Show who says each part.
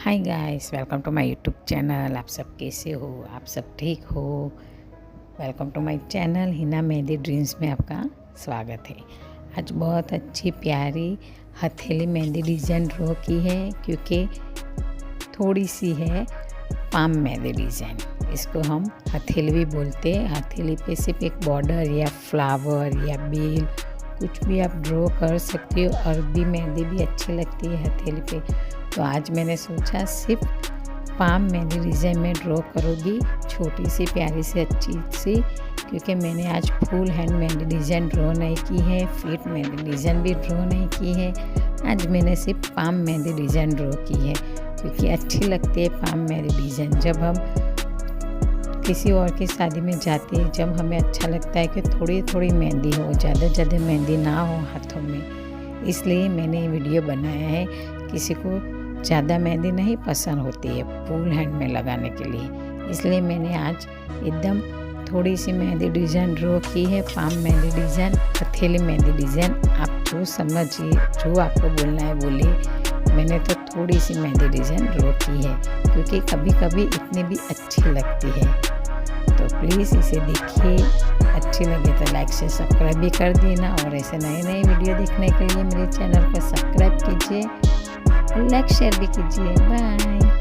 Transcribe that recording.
Speaker 1: Hi guys, welcome to my YouTube channel. आप सब कैसे हो? आप सब ठीक हो? Welcome to my channel Hina Mehndi dreams में आपका स्वागत है। आज बहुत अच्छी प्यारी हथेली मेहंदी डिज़ाइन ड्रॉ की है, क्योंकि थोड़ी सी है पाम मेहंदी डिज़ाइन। इसको हम हथेली भी बोलते हैं। हथेली पे सिर्फ एक बॉर्डर या फ्लावर या बेल कुछ भी आप ड्रॉ कर सकते हो। अरबी मेहंदी भी अच्छी लगती है हथेली पे। तो आज मैंने सोचा सिर्फ पाम मेहंदी डिज़ाइन में ड्रॉ करूँगी, छोटी सी प्यारी सी अच्छी सी, क्योंकि मैंने आज full hand mehndi design draw नहीं की है, फीट मेहंदी डिज़ाइन भी ड्रॉ नहीं की है। आज मैंने सिर्फ पाम मेहंदी डिज़ाइन ड्रॉ की है, क्योंकि अच्छी लगती है पाम मेहंदी डिज़ाइन। जब हम किसी और की शादी में जाते हैं, जब हमें अच्छा लगता है कि थोड़ी थोड़ी मेहंदी हो, ज़्यादा मेहंदी ना हो हाथों में, इसलिए मैंने ये वीडियो बनाया है। किसी को ज़्यादा मेहंदी नहीं पसंद होती है फुल हैंड में लगाने के लिए, इसलिए मैंने आज एकदम थोड़ी सी मेहंदी डिज़ाइन ड्रॉ की है, पाम मेहंदी डिज़ाइन, हथेली मेहंदी डिज़ाइन। आप जो समझिए, जो आपको बोलना है बोलिए। मैंने तो थोड़ी सी मेहंदी डिज़ाइन ड्रॉ की है, क्योंकि कभी कभी इतनी भी अच्छी लगती है। तो प्लीज़ इसे देखिए, अच्छी लगे तो लाइक से सब्सक्राइब भी कर देना, और ऐसे नए नए वीडियो देखने के लिए मेरे चैनल को सब्सक्राइब कीजिए, लाइक शेयर भी कीजिए। बाय।